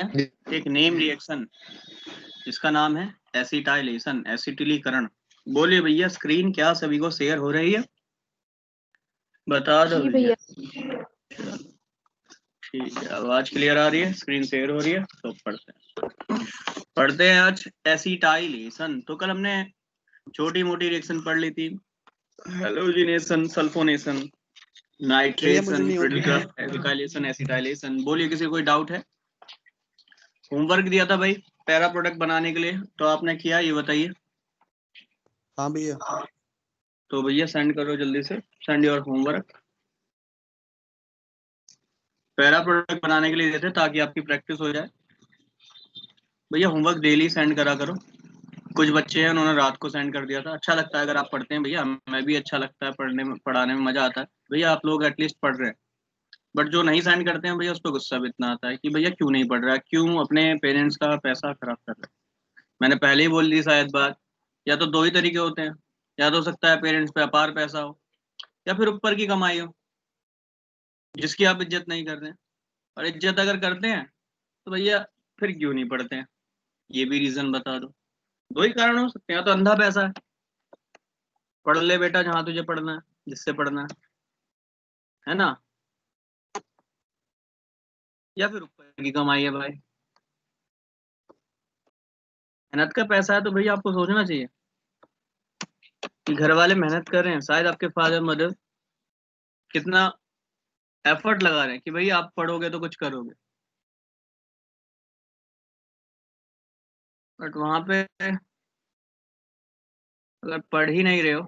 एक name reaction जिसका नाम है एसिटाइलेशन, एसिटिलीकरण। बोलिए भैया, स्क्रीन क्या सभी को शेयर हो रही है? बता दो भैया। ठीक है, आवाज क्लियर आ रही है, स्क्रीन शेयर हो रही है, तो पढ़ते हैं आज एसिटाइलेशन। तो कल हमने छोटी मोटी रिएक्शन पढ़ ली थी, halogenation, sulphonation, nitration, acetylation, acetylation. बोलिए, किसी कोई डाउट है? होमवर्क दिया था भाई पैरा प्रोडक्ट बनाने के लिए, तो आपने किया, ये बताइए। हाँ भैया। तो भैया सेंड करो जल्दी से, send your homework. Para product बनाने के लिए देते ताकि आपकी प्रैक्टिस हो जाए। भैया होमवर्क डेली सेंड करा करो। कुछ बच्चे हैं उन्होंने रात को सेंड कर दिया था। अच्छा लगता है अगर आप पढ़ते हैं भैया, मैं भी अच्छा लगता है पढ़ने में, पढ़ाने में मजा आता है भैया। आप लोग एटलीस्ट पढ़ रहे हैं, बट जो नहीं सेंड करते हैं भैया उस पर गुस्सा भी इतना आता है कि भैया क्यों नहीं पढ़ रहा है, क्यों अपने पेरेंट्स का पैसा खराब कर रहा है। मैंने पहले ही बोल दी शायद बात, या तो दो ही तरीके होते हैं, या तो हो सकता है पेरेंट्स पे अपार पैसा हो, या फिर ऊपर की कमाई हो जिसकी आप इज्जत नहीं कर रहे हैं। और इज्जत अगर करते हैं तो भैया फिर क्यों नहीं पढ़ते हैं, ये भी रीजन बता दो। दो ही कारण हो सकते हैं, या तो अंधा पैसा है, पढ़ ले बेटा जहां तुझे पढ़ना है, जिससे पढ़ना है ना, या फिर ऊपर की कमाई है भाई। मेहनत का पैसा है तो भैया आपको सोचना चाहिए कि घर वाले मेहनत कर रहे हैं, शायद आपके फादर मदर कितना एफर्ट लगा रहे हैं कि भाई आप पढ़ोगे तो कुछ करोगे, बट वहां पे अगर पढ़ ही नहीं रहे हो।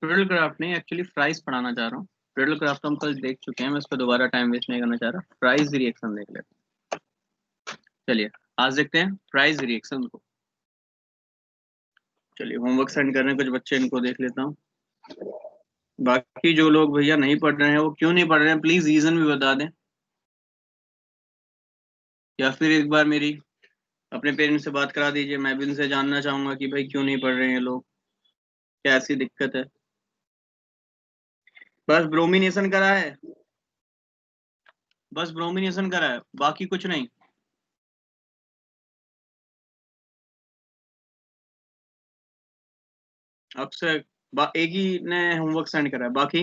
फ्रिडल क्राफ्ट नहीं, एक्चुअली फ्राइज पढ़ाना चाह रहा हूँ। फ्रिडल क्राफ्ट हम कल देख चुके हैं, मैं इस पर दोबारा टाइम वेस्ट नहीं करना चाह रहा। फ्राइज रिएक्शन देख लेते हैं। चलिए आज देखते हैं फ्राइज रिएक्शन को। चलिए होमवर्क सेंड कर रहे हैं कुछ बच्चे, इनको देख लेता हूँ। बाकी जो लोग भैया नहीं पढ़ रहे हैं वो क्यों नहीं पढ़ रहे हैं, प्लीज रीजन भी बता दें, या फिर एक बार मेरी अपने पेरेंट्स से बात करा दीजिए। मैं भी उनसे जानना चाहूंगा कि भाई क्यों नहीं पढ़ रहे हैं लोग, क्या ऐसी दिक्कत है। बस ब्रोमिनेशन करा है, बस ब्रोमिनेशन करा है, बाकी कुछ नहीं। अक्सर एक ही ने होमवर्क सेंड करा है, बाकी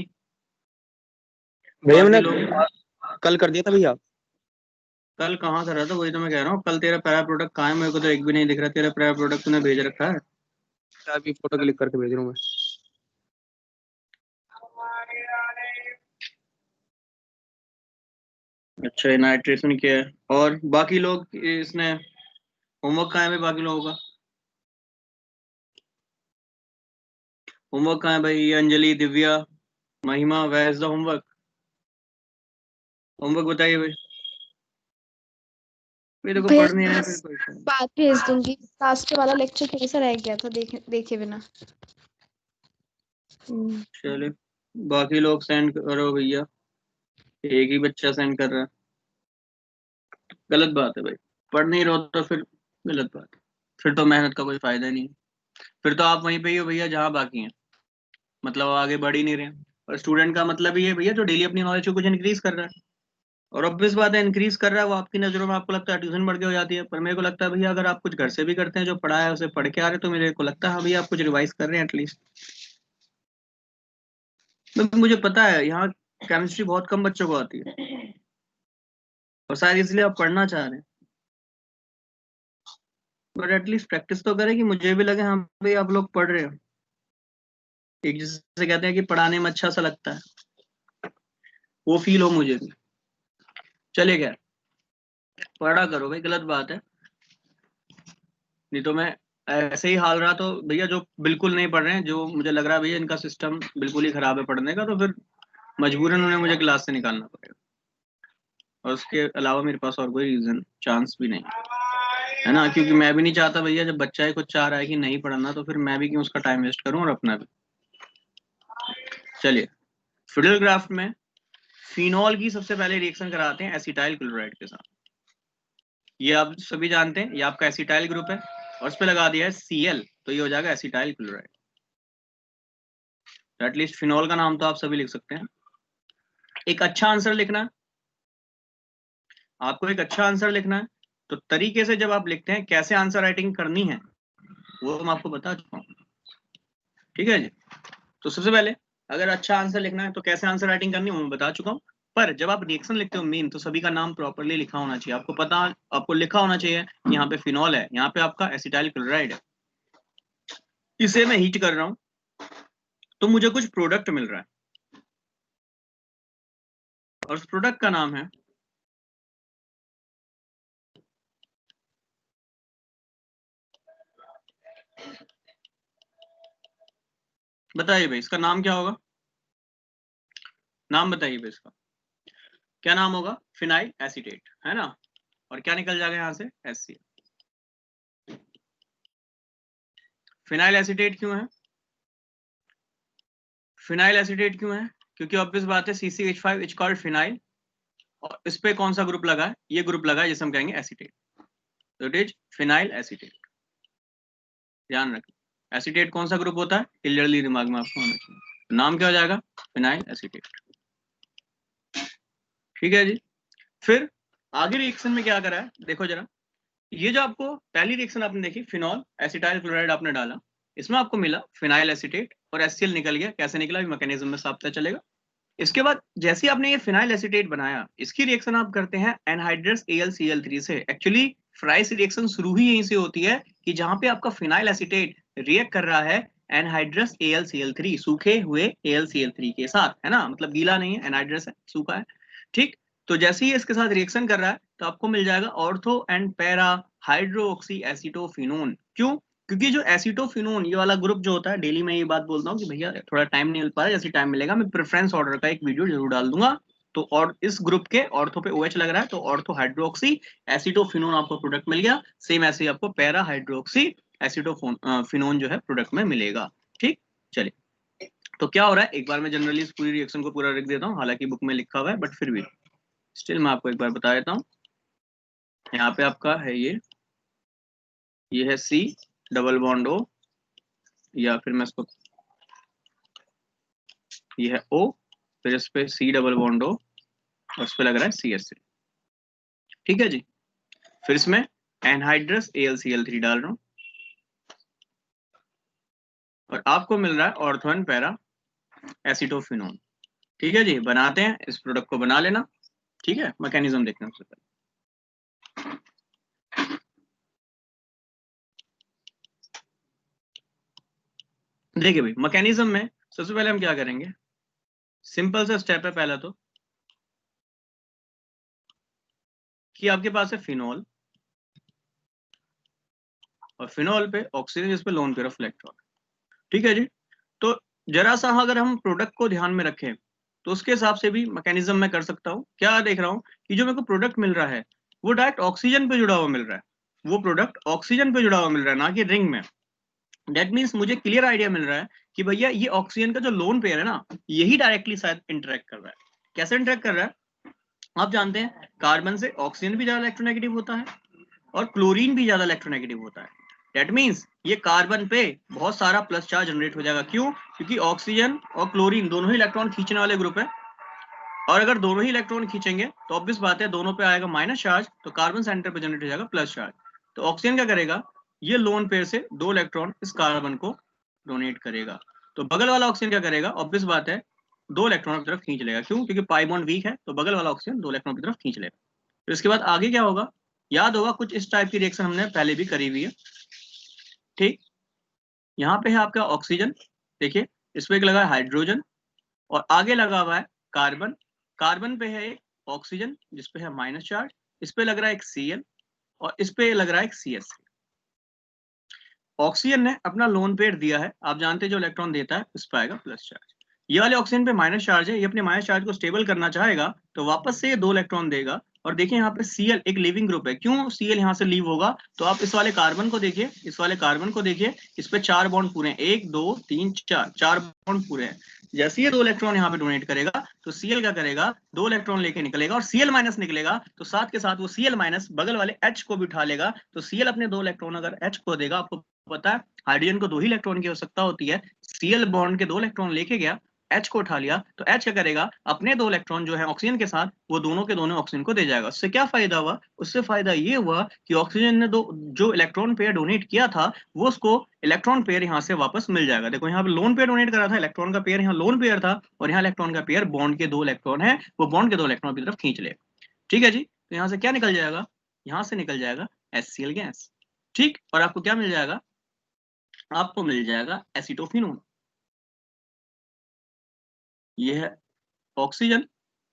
भैया मैंने लोग कल कर दिया था भैया। कल कहाँ करा था, वही तो मैं कह रहा हूँ। कल तेरा पैरा प्रोडक्ट कहाँ है? मेरे को तो एक भी नहीं दिख रहा तेरा पैरा प्रोडक्ट तूने भेज रखा है। अभी फोटो क्लिक करके भेज रहा हूँ मैं। अच्छा, ये नाइट्रेशन किया है। और बाकी लोग इसने होमवर्क कहाँ है भाई? बाकी लोगों का होमवर्क कहाँ है भाई? ये Anjali, Divya, Mahima, where is the homework? Homework बताइए भाई। देखो पढ़ नहीं रहे फिर कोई। बात भेज दूंगी, लास्ट वाला लेक्चर थोड़ा सा रह गया था देखे बिना। चले बाकी लोग सेंड करो भैया, एक ही बच्चा सेंड कर रहा है। गलत बात है भाई, पढ़ नहीं रहो तो फिर गलत बात है, फिर तो मेहनत का कोई फायदा नहीं है। फिर तो आप वहीं पे ही हो भैया जहाँ बाकी हैं, मतलब आगे बढ़ ही नहीं रहे हैं। और स्टूडेंट का मतलब ये है भैया जो डेली अपनी नॉलेज को कुछ इंक्रीज कर रहा है। और ऑब्वियस बात है, इंक्रीज कर रहा है वो आपकी नजरों में, आपको लगता है ट्यूशन बढ़ के हो जाती है, पर मेरे को लगता है भैया अगर आप कुछ घर से भी करते हैं, जो पढ़ा है उसे पढ़ के आ रहे, तो मेरे को लगता है हाँ भैया आप कुछ रिवाइज कर रहे हैं एटलीस्ट। मुझे पता है यहाँ केमिस्ट्री बहुत कम बच्चों को आती है, और शायद इसलिए आप पढ़ना चाह रहे हैं, बट एटलीस्ट प्रैक्टिस तो करें कि मुझे भी लगे हाँ भाई आप लोग पढ़ रहे हो। एक जिसे कहते हैं कि पढ़ाने में अच्छा सा लगता है, वो फील हो मुझे भी। चले गया, पढ़ा करो भाई, गलत बात है। नहीं तो मैं ऐसे ही हाल रहा तो भैया, जो बिल्कुल नहीं पढ़ रहे हैं, जो मुझे लग रहा है भैया इनका सिस्टम बिल्कुल ही खराब है पढ़ने का, तो फिर मजबूरन उन्हें मुझे क्लास से निकालना पड़ेगा। और उसके अलावा मेरे पास और कोई रीजन चांस भी नहीं है ना, क्योंकि मैं भी नहीं चाहता भैया, जब बच्चा ही कुछ चाह रहा है कि नहीं पढ़ना, तो फिर मैं भी क्यों उसका टाइम वेस्ट करूं और अपना भी। चलिए फिडल ग्राफ्ट में फिनॉल की सबसे पहले रिएक्शन कराते हैं एसिटाइल क्लोराइड के साथ। ये आप सभी जानते हैं, ये आपका एसिटाइल ग्रुप है, और उस पर लगा दिया है Cl, तो ये हो जाएगा एसिटाइल क्लोराइड। एटलीस्ट फिनॉल का नाम तो आप सभी लिख सकते हैं। एक अच्छा आंसर लिखना, आपको एक अच्छा आंसर लिखना है, तो तरीके से जब आप लिखते हैं कैसे आंसर राइटिंग करनी है वो मैं आपको बता चुका हूँ। ठीक है जी। तो सबसे पहले अगर अच्छा आंसर लिखना है तो कैसे आंसर राइटिंग करनी है वो मैं बता चुका हूँ। पर जब आप रिएक्शन लिखते हो मेन, तो सभी का नाम प्रॉपर्ली लिखा होना चाहिए। आपको पता, आपको लिखा होना चाहिए यहाँ पे फिनॉल है, यहाँ पे आपका एसिटाइल क्लोराइड है, इसे मैं हीट कर रहा हूँ तो मुझे कुछ प्रोडक्ट मिल रहा है, और उस प्रोडक्ट का नाम है बताइए भाई इसका नाम क्या होगा, नाम बताइए भाई इसका क्या नाम होगा। फिनाइल एसीटेट है ना, और क्या निकल जाएगा यहाँ से HCl। फिनाइल एसीटेट क्यों है, फिनाइल एसीटेट क्यों है, क्योंकि ऑब्वियस बात है CCH5 इज कॉल्ड फिनाइल, और इस पे कौन सा ग्रुप लगा है, ये ग्रुप लगा है जिसे हम कहेंगे एसीटेट, तो इट इज फिनाइल एसीटेट। ध्यान रखें एसीटेट कौन सा ग्रुप होता है, क्लियरली दिमाग में आपको होना चाहिए, तो नाम क्या हो जाएगा फिनाइल एसीटेट। ठीक है जी। फिर आगे रिएक्शन में क्या करा है देखो जरा, ये जो आपको पहली रिएक्शन आपने देखी फिनॉल एसिटाइल क्लोराइड आपने डाला, इसमें आपको मिला फिनाइल एसीटेट और HCl निकल गया, कैसे निकला मैकेनिज्म में साफ पता चलेगा। इसके बाद जैसे ही आपने ये फिनाइल एसीटेट बनाया, इसकी रिएक्शन आप करते हैं एनहाइड्रस AlCl3 से। एक्चुअली फ्राइस रिएक्शन शुरू ही यहीं से होती है कि जहां पे आपका फिनाइल एसीटेट रिएक्ट कर रहा है एनहाइड्रस AlCl3 सूखे हुए AlCl3 के साथ, है ना, मतलब गीला नहीं है, एनहाइड्रस है, सूखा है। ठीक, तो जैसे ही इसके साथ रिएक्शन कर रहा है तो आपको मिल जाएगा ortho and para hydroxy acetophenone. क्यों, क्योंकि जो एसीटोफिनोन ये वाला ग्रुप जो होता है, डेली मैं ये बात बोलता हूँ कि भैया थोड़ा टाइम नहीं मिल पा रहा, जैसे टाइम मिलेगा मैं प्रेफरेंस ऑर्डर का एक वीडियो जरूर डाल दूंगा। तो और इस ग्रुप के ऑर्थो पे OH लग रहा है, तो ऑर्थो हाइड्रोक्सी एसीटोफिनोन आपको प्रोडक्ट मिल गया। सेम ऐसे ही आपको पैरा हाइड्रोक्सी एसीटोफिनोन जो है प्रोडक्ट में मिलेगा। ठीक, चलिए तो क्या हो रहा है, एक बार मैं जनरली इस पूरी रिएक्शन को पूरा लिख देता हूँ, हालांकि बुक में लिखा हुआ है बट फिर भी स्टिल मैं आपको एक बार बता देता हूँ। यहाँ पे आपका है ये है C डबल बॉन्ड O, या फिर मैं इसको, ये है O, फिर इस पे C डबल बॉन्ड O, और इस पे लग रहा है CH3। ठीक है जी। फिर इसमें एनहाइड्रस AlCl3 डाल रहा हूँ, और आपको मिल रहा है ऑर्थो एंड पैरा एसीटोफिनोन। ठीक है जी, बनाते हैं, इस प्रोडक्ट को बना लेना। ठीक है, मैकेनिज्म देखना सबसे पहले। देखिए भाई मैकेनिज्म में सबसे पहले हम क्या करेंगे, सिंपल सा स्टेप है पहला तो, कि आपके पास है फिनॉल, और फिनॉल पे ऑक्सीजन, इस पे लोन पेयर ऑफ इलेक्ट्रॉन। ठीक है जी। तो जरा सा अगर हम प्रोडक्ट को ध्यान में रखें तो उसके हिसाब से भी मैकेनिज्म में कर सकता हूँ। क्या देख रहा हूँ कि जो मेरे को प्रोडक्ट मिल रहा है वो डायरेक्ट ऑक्सीजन पे जुड़ा हुआ मिल रहा है, वो प्रोडक्ट ऑक्सीजन पे जुड़ा हुआ मिल रहा है, ना कि रिंग में। दैट मीन्स मुझे क्लियर आइडिया मिल रहा है कि भैया ये ऑक्सीजन का जो लोन पेयर है ना, यही डायरेक्टली शायद इंटरेक्ट कर रहा है। कैसे इंटरेक्ट कर रहा है, आप जानते हैं कार्बन से ऑक्सीजन भी ज्यादा इलेक्ट्रोनेगेटिव होता है और क्लोरीन भी ज्यादा इलेक्ट्रोनेगेटिव होता है। दैट मीन्स ये कार्बन पे बहुत सारा प्लस चार्ज जनरेट हो जाएगा। क्यों, क्योंकि ऑक्सीजन और क्लोरीन दोनों ही इलेक्ट्रॉन खींचने वाले ग्रुप है, और अगर दोनों ही इलेक्ट्रॉन खींचेंगे तो ऑब्वियस बात है दोनों पे आएगा माइनस चार्ज, तो कार्बन सेंटर पे जनरेट हो जाएगा प्लस चार्ज। तो ऑक्सीजन क्या करेगा, ये लोन पेयर से 2 इलेक्ट्रॉन इस कार्बन को डोनेट करेगा, तो बगल वाला ऑक्सीजन क्या करेगा, ऑब्वियस बात है 2 इलेक्ट्रॉन की तरफ खींच लेगा। क्यों, क्योंकि पाई बॉन्ड वीक है, तो बगल वाला ऑक्सीजन 2 इलेक्ट्रॉन की तरफ खींच लेगा। तो इसके बाद आगे क्या होगा, याद होगा कुछ इस टाइप की रिएक्शन हमने पहले भी करी हुई है। ठीक, यहाँ पे है आपका ऑक्सीजन, देखिए इस पे लगा है हाइड्रोजन, और आगे लगा हुआ है कार्बन। कार्बन पे है एक ऑक्सीजन जिसपे है माइनस चार्ज, इस पे लग रहा है एक Cl, और इस पे लग रहा है एक CH3। ऑक्सीजन ने अपना लोन पेयर दिया है, आप जानते हैं जो इलेक्ट्रॉन देता है उस पर आएगा प्लस चार्ज। ये वाले ऑक्सीजन पे माइनस चार्ज है, ये अपने माइनस चार्ज को स्टेबल करना चाहेगा तो वापस से ये 2 इलेक्ट्रॉन देगा। और देखिए यहाँ पे Cl एक लिविंग ग्रुप है, क्यों Cl यहाँ से लीव होगा, तो आप इस वाले कार्बन को देखिए, इस वाले कार्बन को देखिए, इस पे 4 बॉन्ड पूरे हैं, 1 2 3 4, 4 बॉन्ड पूरे हैं। जैसे ये 2 इलेक्ट्रॉन यहाँ पे डोनेट करेगा तो Cl क्या करेगा, 2 इलेक्ट्रॉन लेके निकलेगा, और Cl माइनस निकलेगा तो साथ के साथ वो Cl माइनस बगल वाले H को भी उठा लेगा। तो Cl अपने 2 इलेक्ट्रॉन अगर H को देगा, आपको पता है हाइड्रोजन को 2 ही इलेक्ट्रॉन की आवश्यकता होती है, Cl बॉन्ड के 2 इलेक्ट्रॉन लेके गया H को उठा लिया तो H क्या करेगा, अपने 2 इलेक्ट्रॉन जो है ऑक्सीजन के साथ वो दोनों के दोनों ऑक्सीजन को दे जाएगा। उससे क्या फायदा हुआ, उससे फायदा ये हुआ कि ऑक्सीजन ने जो इलेक्ट्रॉन पेयर डोनेट किया था वो उसको इलेक्ट्रॉन पेयर यहाँ से वापस मिल जाएगा। देखो यहाँ पे लोन पेयर डोनेट करा था, इलेक्ट्रॉन का पेयर यहाँ लोन पेयर था, और यहाँ इलेक्ट्रॉन का पेयर बॉन्ड के 2 इलेक्ट्रॉन है, वो बॉन्ड के 2 इलेक्ट्रॉन की तरफ खींच लेगा। ठीक है जी, तो यहाँ से क्या निकल जाएगा, यहाँ से निकल जाएगा HCl गैस। ठीक, और आपको क्या मिल जाएगा, आपको मिल जाएगा एसिटोफिनोन। ये है ऑक्सीजन।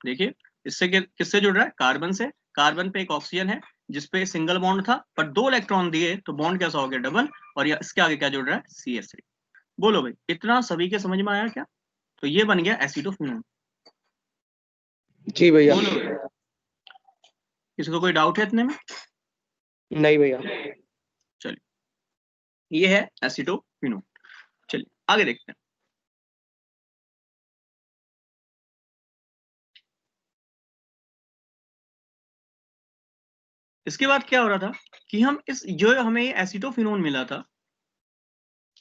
देखिए इससे किससे जुड़ रहा है, कार्बन से। कार्बन पे एक ऑक्सीजन है जिसपे सिंगल बॉन्ड था, पर 2 इलेक्ट्रॉन दिए तो बॉन्ड कैसा हो गया, डबल। और इसके आगे क्या जुड़ रहा है, CH3। बोलो भाई, इतना सभी के समझ में आया क्या? तो ये बन गया एसिटोफिनोन। जी भैया। बोलो, किसी को कोई डाउट है इतने में? नहीं भैया। चलिए, ये है एसिटोफिनोन। चलिए आगे देखते हैं। इसके बाद क्या हो रहा था कि हम इस जो हमें ये एसिटोफिनोन मिला था,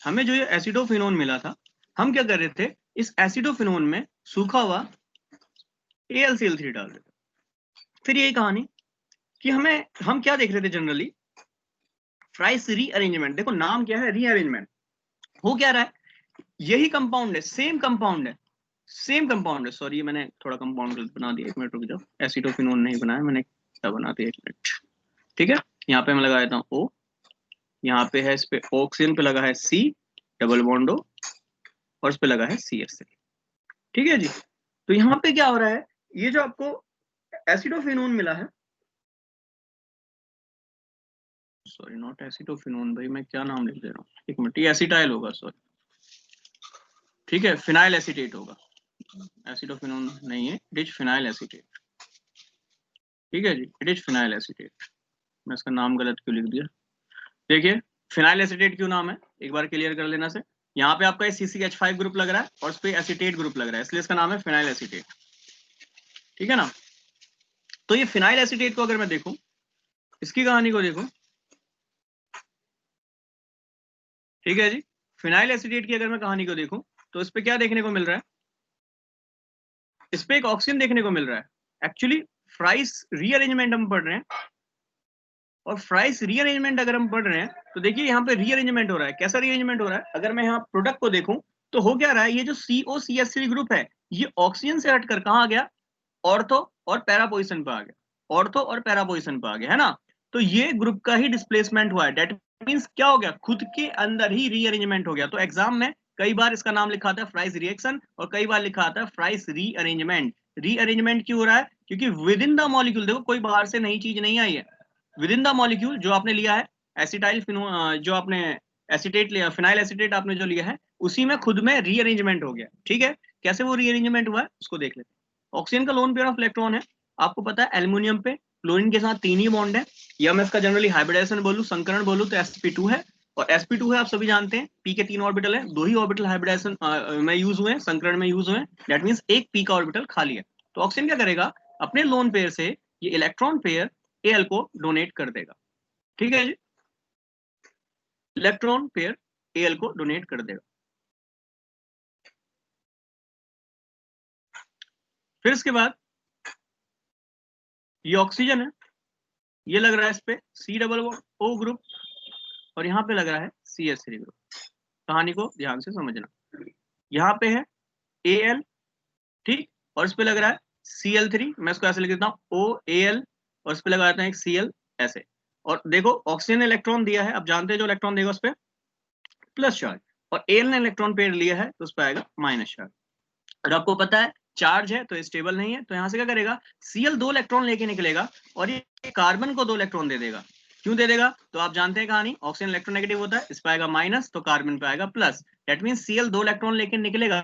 हमें जो ये एसिडोफिनोन मिला था, हम क्या कर रहे थे, इस एसिडोफिनोन में सूखा हुआ AlCl3 डाल रहे थे। फिर यही कहानी कि हम क्या देख रहे थे जनरली, फ्राइस रीअरेंजमेंट। देखो नाम क्या है, रीअरेंजमेंट। हो क्या रहा है, यही कंपाउंड है, सेम कंपाउंड है, सेम कंपाउंड है। सॉरी मैंने थोड़ा कंपाउंड गलत बना दिया, एक मिनट रुक जाओ। एसिडोफिनोन नहीं बनाया मैंने, क्या बना दिया, एक मिनट। ठीक है, यहाँ पे मैं लगा देता हूँ O, यहाँ पे है, इस पे ऑक्सीजन पे लगा है C डबल बॉन्ड O, और इस पे लगा है CH3। ठीक है जी, तो यहाँ पे क्या हो रहा है, ये जो आपको एसिडोफिनोन मिला है, सॉरी नॉट एसिडोफिनोन, भाई मैं क्या नाम लिख दे रहा हूँ, एक मिनट, ये एसिटाइल होगा, सॉरी। ठीक है, फिनाइल एसीटेट होगा, एसिडोफिनोन नहीं है, इट इज फिनाइल एसीटेट। ठीक है जी, इट इज फिनाइल एसीटेट। मैं इसका नाम गलत क्यों लिख दिया, देखिए फिनाइल एसीटेट क्यों नाम है, एक बार क्लियर कर लेना से। यहाँ पे आपका CCH5 ग्रुप लग रहा है और इस पे एसीटेट ग्रुप लग रहा है, इसलिए इसका नाम है फिनाइल एसीटेट। ठीक है ना, तो ये फिनाइल एसीटेट को अगर मैं देखूं, इसकी कहानी को देखूं, ठीक है जी, फिनाइल एसीटेट की अगर मैं कहानी को देखूं तो इस पे क्या देखने को मिल रहा है, इस पे एक ऑक्सीजन देखने को मिल रहा है। एक्चुअली फ्राइस रीअरेंजमेंट हम पढ़ रहे हैं, और फ्राइस रीअरेंजमेंट अगर हम पढ़ रहे हैं तो देखिए यहाँ पे रीअरेंजमेंट हो रहा है। कैसा रीअरेंजमेंट हो रहा है, अगर मैं यहाँ प्रोडक्ट को देखूं तो हो क्या रहा है, ये जो COCH3 ग्रुप है ये ऑक्सीजन से हटकर कहाँ आ गया, ऑर्थो और पैरा पोजिशन पे आ गया, ऑर्थो और पैरा पोजिशन पे आ गया, है ना। तो ये ग्रुप का ही डिस्प्लेसमेंट हुआ है, डेट मींस क्या हो गया, खुद के अंदर ही रीअरेंजमेंट हो गया। तो एग्जाम में कई बार इसका नाम लिखा आता है फ्राइस रिएक्शन, और कई बार लिखा आता है फ्राइस रीअरेंजमेंट। रीअरेंजमेंट क्यों हो रहा है, क्योंकि विद इन द मॉलिक्यूल, देखो कोई बाहर से नई चीज नहीं आई है, विद इन द मॉलिक्यूल जो आपने लिया है, एसिटाइल जो आपने एसिटेट लिया, फिनाइल एसिटेट आपने जो लिया है, उसी में खुद में रीअरेंजमेंट हो गया। ठीक है, कैसे वो रीअरेंजमेंट हुआ है उसको देख लेते हैं। ऑक्सीजन का लोन पेयर ऑफ इलेक्ट्रॉन है, आपको पता है एल्युमिनियम पे क्लोरीन के साथ 3 ही बॉन्ड है, या मैं इसका जनरली हाइब्रिडाइजेशन बोलूं, संकरण बोलूं तो sp2 है, और sp2 है आप सभी जानते हैं, p के 3 ऑर्बिटल है, 2 ही ऑर्बिटल हाइब्रिडाइजेशन में यूज हुए, संकरण में यूज हुए, दैट मींस एक p का ऑर्बिटल खाली है। तो ऑक्सीजन क्या करेगा, अपने लोन पेयर से ये इलेक्ट्रॉन पेयर Al को डोनेट कर देगा। ठीक है जी, इलेक्ट्रॉन पेयर Al को डोनेट कर देगा। फिर इसके बाद ये ऑक्सीजन है, ये लग रहा है इस पे C डबल O ग्रुप, और यहाँ पे लग रहा है CH3 ग्रुप। कहानी को ध्यान से समझना, यहाँ पे है Al, ठीक, और इस पे लग रहा है Cl3, मैं इसको ऐसे लिख देता हूँ OAl, और इस पे लगा देता है एक Cl ऐसे। और देखो ऑक्सीजन ने इलेक्ट्रॉन दिया है, अब जानते हैं जो इलेक्ट्रॉन देगा उस पे प्लस चार्ज, और Al ने इलेक्ट्रॉन पेयर लिया है तो उस पर आएगा माइनस चार्ज। और आपको पता है चार्ज है तो स्टेबल नहीं है, तो यहाँ से क्या करेगा, Cl 2 इलेक्ट्रॉन लेके निकलेगा और ये कार्बन को 2 इलेक्ट्रॉन दे देगा। क्यों दे देगा, तो आप जानते हैं कहानी, ऑक्सीजन इलेक्ट्रोनेगेटिव होता है, इस पे आएगा माइनस तो कार्बन पे आएगा plus, that means Cl 2 electron लेके निकलेगा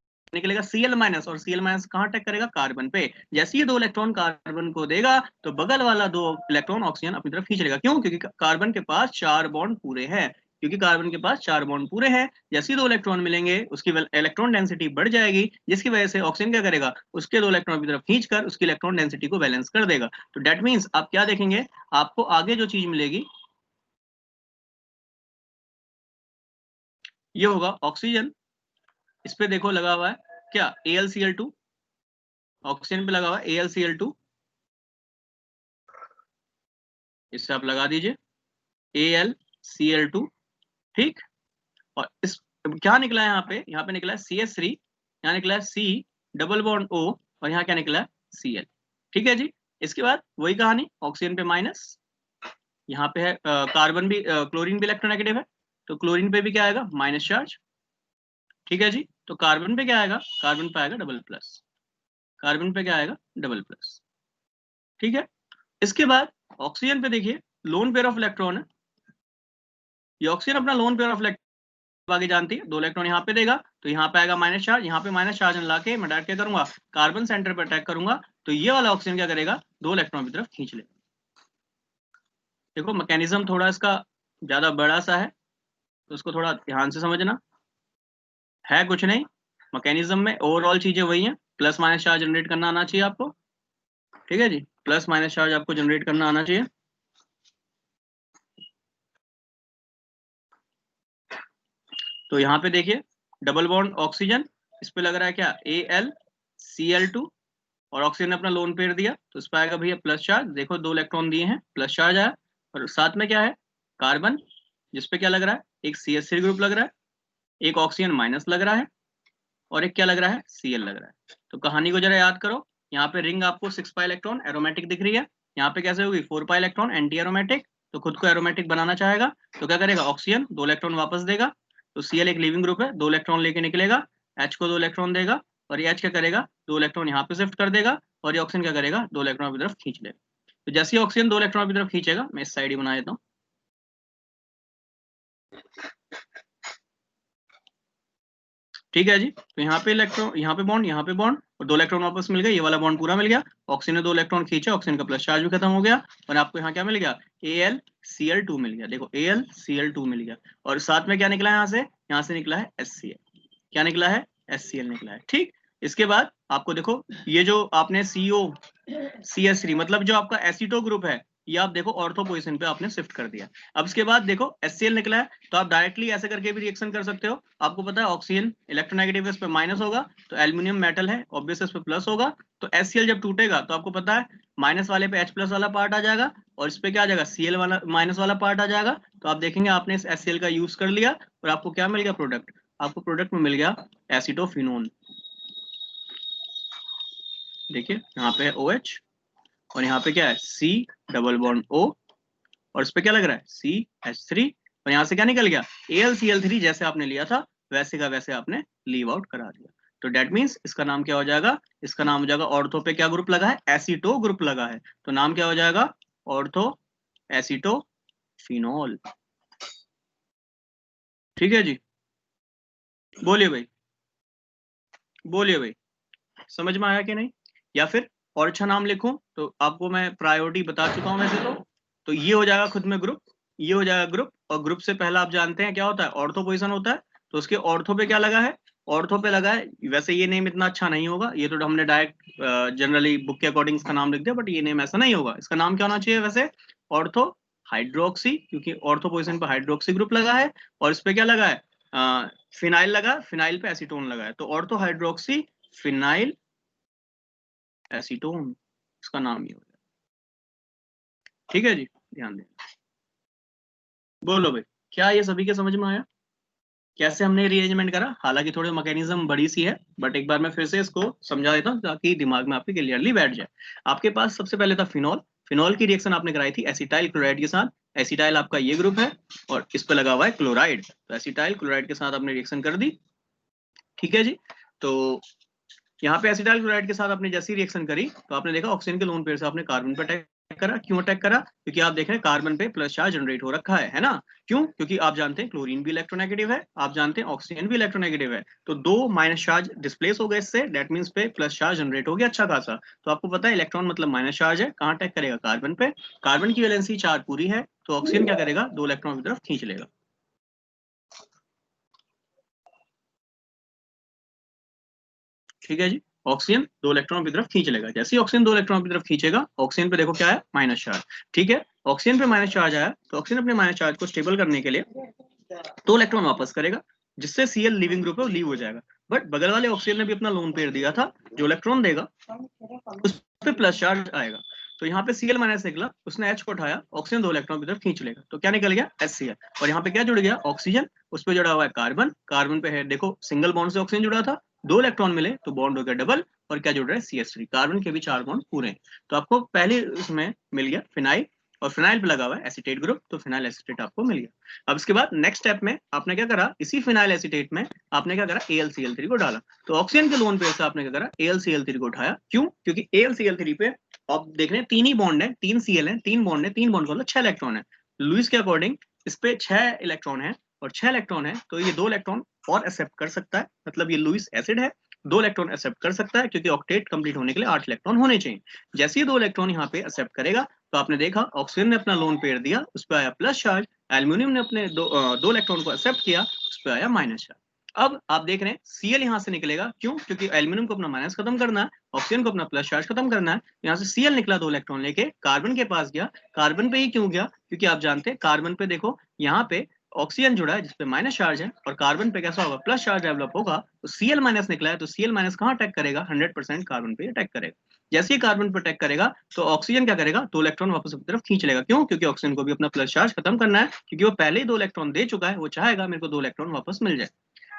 Cl माइनस, और Cl माइनस कहाँ अटैक करेगा, कार्बन पे। जैसे ही 2 इलेक्ट्रॉन कार्बन को देगा तो बगल वाला 2 इलेक्ट्रॉन ऑक्सीजन अपनी तरफ खींच लेगा। क्यों, क्योंकि कार्बन के पास 4 बॉन्ड पूरे हैं, क्योंकि कार्बन के पास 4 बॉन्ड पूरे हैं। जैसे ही 2 इलेक्ट्रॉन मिलेंगे उसकी इलेक्ट्रॉन डेंसिटी बढ़ जाएगी, जिसकी वजह से ऑक्सीजन क्या करेगा, उसके 2 इलेक्ट्रॉन की तरफ खींचकर उसकी इलेक्ट्रॉन डेंसिटी को बैलेंस कर देगा। तो दैट मींस आप क्या देखेंगे, आपको आगे जो चीज मिलेगी ये होगा ऑक्सीजन, इस पे देखो लगा हुआ है क्या AlCl2, ऑक्सीजन पे लगा हुआ AlCl2, इससे आप लगा दीजिए AlCl2, ठीक। और इस क्या निकला है यहाँ पे निकला है CH3, यहाँ निकला है C डबल बॉन्ड O, और यहाँ क्या निकला है Cl, ठीक है जी। इसके बाद वही कहानी, ऑक्सीजन पे माइनस, यहाँ पे है कार्बन भी, क्लोरीन भी इलेक्ट्रोनेगेटिव है, तो क्लोरीन पे भी क्या आएगा माइनस चार्ज, ठीक है जी। तो कार्बन पे क्या आएगा, कार्बन पे आएगा डबल प्लस, कार्बन पे क्या आएगा डबल प्लस, ठीक है। इसके बाद ऑक्सीजन पे देखिए लोन पेयर ऑफ इलेक्ट्रॉन है, ये ऑक्सीजन अपना लोन पेयर ऑफ इलेक्ट्रॉन आगे जानती है, 2 इलेक्ट्रॉन यहाँ पे देगा, तो यहाँ पे आएगा माइनस चार्ज, यहाँ पे माइनस चार्ज ला के मैं डायरेक्ट क्या करूंगा, कार्बन सेंटर पे अटैक करूंगा, तो ये वाला ऑक्सीजन क्या करेगा, 2 इलेक्ट्रॉन की तरफ खींच लेगा। देखो मैकेनिज्म थोड़ा इसका ज्यादा बड़ा सा है, तो उसको थोड़ा ध्यान से समझना है, कुछ नहीं मैकेनिज्म में ओवरऑल चीजें वही हैं, प्लस माइनस चार्ज जनरेट करना आना चाहिए आपको, ठीक है जी, प्लस माइनस चार्ज आपको जनरेट करना आना चाहिए। तो यहाँ पे देखिए डबल बॉन्ड ऑक्सीजन, इस पे लग रहा है क्या AlCl2, और ऑक्सीजन ने अपना लोन पेयर दिया, तो इस पे आएगा भैया प्लस चार्ज, देखो 2 इलेक्ट्रॉन दिए हैं, प्लस चार्ज आया, और साथ में क्या है कार्बन, जिसपे क्या लग रहा है एक CH3 ग्रुप लग रहा है, एक ऑक्सीजन माइनस लग रहा है, और एक क्या लग रहा है Cl लग रहा है। तो कहानी को जरा याद करो, यहाँ पे रिंग आपको 6 पाई इलेक्ट्रॉन एरोमेटिक दिख रही है, यहाँ पे कैसे होगी 4 पाई इलेक्ट्रॉन एंटी एरोमेटिक, तो खुद को एरोमेटिक बनाना चाहेगा, तो क्या करेगा ऑक्सीजन 2 इलेक्ट्रॉन वापस देगा, तो Cl एक लिविंग ग्रुप है, 2 इलेक्ट्रॉन लेके निकलेगा, H को 2 इलेक्ट्रॉन देगा, और ये H क्या करेगा 2 इलेक्ट्रॉन यहाँ पे शिफ्ट कर देगा, और ये ऑक्सीजन क्या करेगा 2 इलेक्ट्रॉन की तरफ खींच लेगा। तो जैसे ही ऑक्सीजन 2 इलेक्ट्रॉन की तरफ खींचेगा, मैं इस साइड ही बना देता हूँ, ठीक है जी। तो यहाँ पे इलेक्ट्रॉन, यहाँ पे बॉन्ड, और 2 इलेक्ट्रॉन वापस मिल गए, ये वाला बॉन्ड पूरा मिल गया, ऑक्सीजन ने 2 इलेक्ट्रॉन खींचा, ऑक्सीजन का प्लस चार्ज भी खत्म हो गया, और आपको यहाँ क्या मिल गया AlCl2 मिल गया, देखो AlCl2 मिल गया, और साथ में क्या निकला है यहाँ से निकला है HCl, क्या निकला है HCl निकला है, ठीक। इसके बाद आपको देखो ये जो आपने CH3 मतलब जो आपका एसीटो ग्रुप है, ये आप देखो ऑर्थो पोजीशन पे आपने शिफ्ट कर दिया। अब इसके बाद देखो HCl निकला है, तो आप डायरेक्टली ऐसे करके भी रिएक्शन कर सकते हो, आपको पता है ऑक्सीजन इलेक्ट्रोनेगेटिव इस पे माइनस होगा, तो एल्यूमिनियम मेटल है ऑब्वियस इस पे प्लस होगा, तो HCl जब टूटेगा तो आपको पता है माइनस वाले पे H प्लस वाला पार्ट आ जाएगा, और इस पे क्या आ जाएगा Cl वाला माइनस वाला पार्ट आ जाएगा, तो आप देखेंगे आपने इस HCl का यूज कर लिया, और आपको क्या मिल गया प्रोडक्ट, आपको प्रोडक्ट में मिल गया एसिटोफिनोन, देखिए यहाँ पे है OH, और यहाँ पे क्या है C डबल बॉन्ड O, और इस पे क्या लग रहा है CH3, और यहाँ से क्या निकल गया AlCl3, जैसे आपने लिया था वैसे का वैसे आपने लीव आउट करा दिया। तो डेट मीन्स इसका नाम क्या हो जाएगा, इसका नाम हो जाएगा ऑर्थो पे क्या ग्रुप लगा है, एसीटो ग्रुप लगा है, तो नाम क्या हो जाएगा ऑर्थो एसीटोफिनोल, ठीक है जी। बोलिए भाई समझ में आया कि नहीं, या फिर और अच्छा नाम लिखूं तो आपको मैं प्रायोरिटी बता चुका हूं वैसे तो ये हो जाएगा खुद में ग्रुप, ये हो जाएगा ग्रुप, और ग्रुप से पहला आप जानते हैं क्या होता है ऑर्थो पोजीशन होता है, तो उसके ऑर्थो पे क्या लगा है, ऑर्थो पे लगा है, वैसे ये नेम इतना अच्छा नहीं होगा, ये तो हमने डायरेक्ट जनरली बुक के अकॉर्डिंग इसका नाम लिख दिया, बट ये नेम ऐसा नहीं होगा, इसका नाम क्या होना चाहिए वैसे ऑर्थो हाइड्रोक्सी, क्योंकि ऑर्थो पोजीशन पे हाइड्रोक्सी ग्रुप लगा है, और इस पे क्या लगा है फिनाइल लगा, फिनाइल पे एसीटोन लगा है, तो ऑर्थो हाइड्रोक्सी फिनाइल एसीटोन इसका नाम ही हो गया, ठीक है जी, ध्यान दें। बोलो भाई क्या ये सभी के समझ में आया कैसे हमने रीअरेंजमेंट करा, हालांकि थोड़ी मैकेनिज्म बड़ी सी है, बट एक बार मैं फिर से इसको समझा देता हूँ ताकि दिमाग में आपके क्लियरली बैठ जाए। आपके पास सबसे पहले था फिनॉल, फिनॉल की रिएक्शन आपने कराई थी एसिटाइल क्लोराइड के साथ, एसिटाइल आपका ये ग्रुप है और इस पे लगा हुआ है क्लोराइड, तो एसिटाइल क्लोराइड के साथ आपने रिएक्शन कर दी, ठीक है जी। तो यहाँ पे एसिटाइल क्लोराइड के साथ आपने जैसी रिएक्शन करी तो आपने देखा ऑक्सीजन के लोन पेयर से आपने कार्बन पे अटैक करा, क्यों अटैक करा, क्योंकि आप देख रहे हैं कार्बन पे प्लस चार्ज जनरेट हो रखा है ना, क्यों, क्योंकि आप जानते हैं क्लोरीन भी इलेक्ट्रोनेगेटिव है, आप जानते हैं ऑक्सीजन भी इलेक्ट्रोनेगेटिव है, तो 2 माइनस चार्ज डिस्प्लेस हो गए इससे, दैट मींस पे प्लस चार्ज जनरेट हो गया अच्छा खासा, तो आपको पता है इलेक्ट्रॉन मतलब माइनस चार्ज है, कहाँ अटैक करेगा कार्बन पे, कार्बन की वैलेंसी 4 पूरी है, तो ऑक्सीजन क्या करेगा 2 इलेक्ट्रॉन की तरफ खींच लेगा, ठीक है जी, ऑक्सीजन 2 इलेक्ट्रॉन की तरफ खींच लेगा, जैसे ही ऑक्सीजन 2 इलेक्ट्रॉन की तरफ खींचेगा ऑक्सीजन पे देखो क्या है माइनस चार्ज, ठीक है, ऑक्सीजन पे माइनस चार्ज आया तो ऑक्सीजन अपने माइनस चार्ज को स्टेबल करने के लिए 2 इलेक्ट्रॉन वापस करेगा, जिससे Cl लिविंग ग्रुप है वो लीव हो जाएगा, बट बगल वाले ऑक्सीजन ने भी अपना लोन पेयर दिया था, जो इलेक्ट्रॉन देगा उस पे प्लस चार्ज आएगा। तो यहाँ पे Cl माइनस निकला, उसने H को उठाया, ऑक्सीजन 2 इलेक्ट्रॉन की तरफ खींच लेगा, तो क्या निकल गया HCl। और यहाँ पे क्या जुड़ गया, ऑक्सीजन, उस पे जुड़ा हुआ है कार्बन, कार्बन पे है देखो सिंगल बॉन्ड से ऑक्सीजन जुड़ा था, 2 इलेक्ट्रॉन मिले तो बॉन्ड हो गया डबल, और क्या जुड़ रहा है CH3, कार्बन के भी 4 बॉन्ड पूरे हैं। तो आपको पहले इसमें मिल गया फिनाइल, और फिनाइल पे लगा हुआ है एसीटेट ग्रुप, तो फिनाइल एसीटेट आपको मिल गया। अब इसके बाद नेक्स्ट स्टेप में आपने क्या करा, इसी फिनाइल एसीटेट में आपने क्या करा, AlCl3 को डाला। तो ऑक्सीजन के लोन पेयर से आपने क्या करा, AlCl3 को उठाया। क्यों? क्योंकि AlCl3 पे आप देख रहे हैं 3 ही बॉन्ड है, 3 Cl है, 3 बॉन्ड है, 3 बॉन्ड का मतलब 6 इलेक्ट्रॉन है। लुईस के अकॉर्डिंग इस पे 6 इलेक्ट्रॉन है, और 6 इलेक्ट्रॉन है तो ये 2 इलेक्ट्रॉन और एक्सेप्ट कर सकता है, मतलब ये लुईस एसिड है, 2 इलेक्ट्रॉन एक्सेप्ट कर सकता है, क्योंकि ऑक्टेट कंप्लीट होने के लिए 8 इलेक्ट्रॉन होने चाहिए। जैसे ही 2 इलेक्ट्रॉन यहाँ पे एक्सेप्ट करेगा, तो आपने देखा ऑक्सीजन ने अपना लोन पेयर दिया, उस पर आया प्लस चार्ज, एल्यूमिनियम ने अपने दो इलेक्ट्रॉन को एक्सेप्ट किया, उस पर आया माइनस चार्ज। अब आप देख रहे हैं Cl यहाँ से निकलेगा, क्यों? क्योंकि एल्यूमिनियम को अपना माइनस खत्म करना है, ऑक्सीजन को अपना प्लस चार्ज खत्म करना है। यहाँ से Cl निकला, 2 इलेक्ट्रॉन लेके कार्बन के पास गया। कार्बन पे ही क्यों गया? क्योंकि आप जानते हैं कार्बन पे देखो यहाँ पे ऑक्सीजन जुड़ा है जिसपे माइनस चार्ज है, और कार्बन पे कैसा होगा, प्लस चार्ज डेवलप होगा। तो Cl माइनस निकला है, तो Cl माइनस कहाँ अटैक करेगा, 100% कार्बन पे अटैक करेगा। जैसे ही कार्बन पे अटैक करेगा, तो ऑक्सीजन क्या करेगा, 2 इलेक्ट्रॉन वापस अपनी तरफ खींच लेगा। क्यों? क्योंकि ऑक्सीजन को भी अपना प्लस चार्ज खत्म करना है, क्योंकि वो पहले ही 2 इलेक्ट्रॉन दे चुका है, वो चाहेगा मेरे को 2 इलेक्ट्रॉन वापस मिल जाए।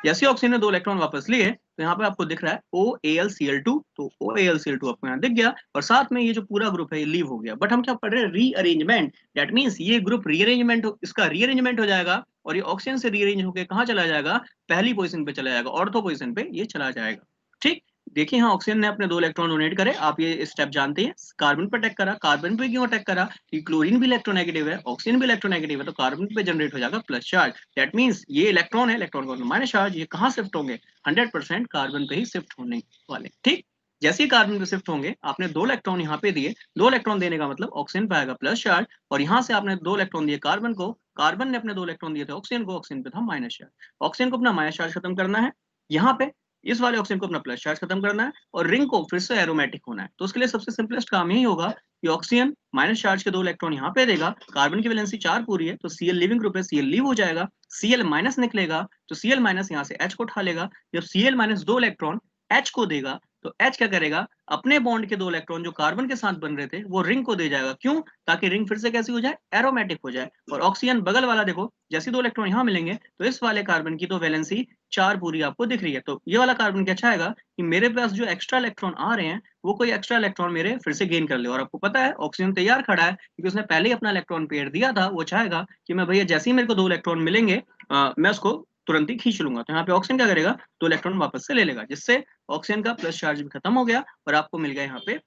जैसे ऑक्सीजन ने 2 इलेक्ट्रॉन वापस लिए, तो यहाँ पे आपको दिख रहा है OAlCl2, तो OAlCl2 आपको यहाँ दिख गया, और साथ में ये जो पूरा ग्रुप है ये लीव हो गया। बट हम क्या पढ़ रहे हैं, रीअरेंजमेंट, दैट मींस ये ग्रुप रीअरेंजमेंट, इसका रीअरेंजमेंट हो जाएगा, और ये ऑक्सीजन से रीअरेंज होकर कहाँ चला जाएगा, पहली पोजीशन पे चला जाएगा, ऑर्थो पोजीशन पे ये चला जाएगा। ठीक, देखिए यहाँ ऑक्सीजन ने अपने 2 इलेक्ट्रॉन डोनेट करे, आप ये स्टेप जानते हैं। कार्बन पे अटैक करा, कार्बन पे क्यों अटैक करा, कि क्लोरीन भी इलेक्ट्रोनेगेटिव है, ऑक्सीजन भी इलेक्ट्रोनेगेटिव है, तो कार्बन पे जनरेट हो जाएगा प्लस चार्ज। दैट मींस ये इलेक्ट्रॉन है, इलेक्ट्रॉन को माइनस चार्ज, ये कहाँ शिफ्ट होंगे, 100% कार्बन पे ही शिफ्ट होने वाले। ठीक, जैसे ही कार्बन पे शिफ्ट होंगे, आपने 2 इलेक्ट्रॉन यहाँ पे दिए, 2 इलेक्ट्रॉन देने का मतलब ऑक्सीजन पे आएगा प्लस चार्ज, और यहाँ से आपने 2 इलेक्ट्रॉन दिए कार्बन को, कार्बन ने अपने 2 इलेक्ट्रॉन दिए थे ऑक्सीजन को, ऑक्सीजन पे था माइनस चार्ज। ऑक्सीजन को अपना माइनस चार्ज खत्म करना है, यहाँ पे इस वाले ऑक्सीजन को अपना प्लस चार्ज खत्म करना है, और रिंग को फिर से एरोमेटिक होना है। तो उसके लिए सबसे सिंपलेस्ट काम यही होगा कि ऑक्सीजन माइनस चार्ज के 2 इलेक्ट्रॉन यहाँ पे देगा, कार्बन की वैलेंसी 4 पूरी है, तो Cl लिविंग ग्रुप है, Cl लीव हो जाएगा, Cl माइनस निकलेगा, तो Cl माइनस यहाँ से H को उठा लेगा। जब Cl माइनस 2 इलेक्ट्रॉन H को देगा, तो H क्या करेगा, अपने बॉन्ड के 2 इलेक्ट्रॉन जो कार्बन के साथ बन रहे थे वो रिंग को दे जाएगा। क्यों? ताकि रिंग फिर से कैसी हो जाए, एरोमेटिक हो जाए। और ऑक्सीजन बगल वाला देखो, जैसे 2 इलेक्ट्रॉन यहाँ मिलेंगे, तो इस वाले कार्बन की तो वैलेंसी 4 पूरी आपको दिख रही है, तो ये वाला कार्बन क्या चाहेगा कि मेरे पास जो एक्स्ट्रा इलेक्ट्रॉन आ रहे हैं, वो कोई एक्स्ट्रा इलेक्ट्रॉन मेरे फिर से गेन कर ले। और आपको पता है ऑक्सीजन तैयार खड़ा है, क्योंकि उसने पहले ही अपना इलेक्ट्रॉन पेयर दिया था, वो चाहेगा कि मैं भैया जैसे ही मेरे को 2 इलेक्ट्रॉन मिलेंगे, मैं उसको तुरंत ही खींच लूंगा। तो यहाँ पे ऑक्सीजन क्या करेगा, 2 इलेक्ट्रॉन वापस से ले लेगा, जिससे ऑक्सीजन का प्लस चार्ज भी खत्म हो गया, और आपको मिल गया यहाँ पे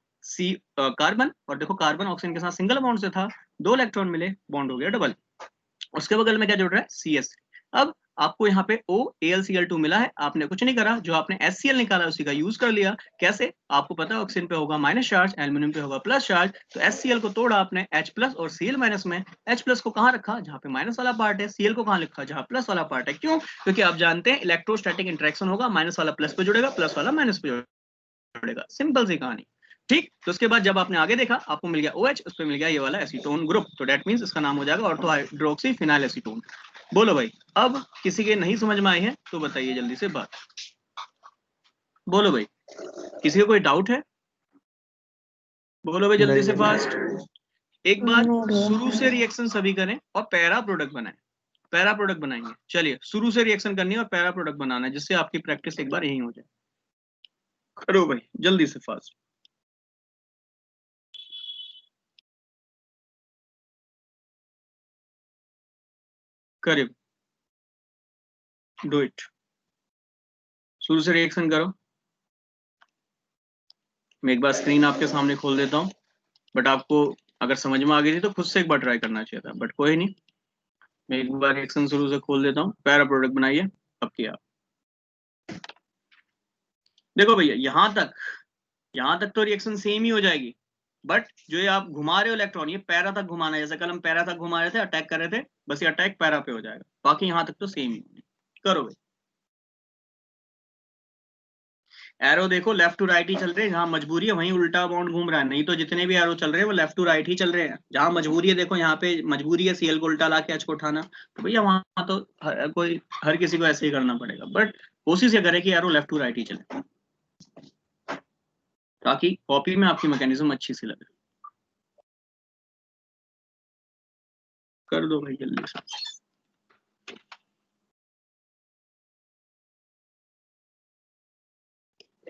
कार्बन। और देखो कार्बन ऑक्सीजन के साथ सिंगल बॉन्ड से था, 2 इलेक्ट्रॉन मिले, बॉन्ड हो गया डबल। उसके बगल में क्या जुड़ रहा है, CS। अब आपको यहाँ पे OAlCl2 मिला है, आपने कुछ नहीं करा, जो आपने HCl निकाला उसी का यूज कर लिया। कैसे? आपको पता है ऑक्सीजन पे होगा माइनस चार्ज, एल्यूमिनियम पे होगा प्लस चार्ज, तो HCl को तोड़ा आपने H प्लस और Cl माइनस में। H प्लस को कहाँ रखा, जहाँ पे माइनस वाला पार्ट है, Cl को कहाँ लिखा, जहाँ प्लस वाला पार्ट है। क्यों? क्योंकि आप जानते हैं इलेक्ट्रोस्टैटिक इंटरेक्शन होगा, माइनस वाला प्लस पे जुड़ेगा, प्लस वाला माइनस पे जुड़ेगा, सिंपल सी कहानी। ठीक, तो उसके बाद जब आपने आगे देखा, आपको मिल गया OH, उस पर मिल गया ये वाला एसीटोन ग्रुप, तो डेट मींस इसका नाम हो जाएगा ऑर्थो हाइड्रोक्सी फिनाइल एसीटोन। बोलो भाई, अब किसी के नहीं समझ में आई है तो बताइए जल्दी से बात, बोलो भाई, किसी को कोई डाउट है, बोलो भाई जल्दी से फास्ट। एक बार शुरू से रिएक्शन सभी करें और पैरा प्रोडक्ट बनाएं, पैरा प्रोडक्ट बनाएंगे। चलिए शुरू से रिएक्शन करनी है और पैरा प्रोडक्ट बनाना है, जिससे आपकी प्रैक्टिस एक बार यही हो जाए। करो भाई जल्दी से फास्ट। करो, डू इट, शुरू से रिएक्शन करो। मैं एक बार स्क्रीन आपके सामने खोल देता हूँ, बट आपको अगर समझ में आ गई थी तो खुद से एक बार ट्राई करना चाहिए था, बट कोई नहीं। मैं एक बार रिएक्शन शुरू से खोल देता हूँ, पैरा प्रोडक्ट बनाइए। अब किया, देखो भैया यहाँ तक तो रिएक्शन सेम ही हो जाएगी, बट जो ये आप घुमा रहे हो इलेक्ट्रॉन, ये पैरा तक घुमाना है, जैसे कल हम पैरा तक घुमा रहे थे, अटैक कर रहे थे, बस ये अटैक पैरा पे हो जाएगा, बाकी यहाँ तक तो सेम ही। करो भाई, एरो देखो लेफ्ट टू राइट ही चल रहे हैं, जहाँ मजबूरी है वहीं उल्टा बाउंड घूम रहा है, नहीं तो जितने भी एरो चल रहे हैं वो लेफ्ट टू राइट ही चल रहे हैं। जहाँ मजबूरी है देखो, यहाँ पे मजबूरी है सीएल को उल्टा ला के एच को उठाना, तो भैया वहां तो हर किसी को ऐसे ही करना पड़ेगा, बट कोशिश ये करे कि एरो लेफ्ट टू राइट ही चले, ताकि कॉपी में आपकी मैकेनिज्म अच्छी सी लगे। कर दो भाई जल्दी से।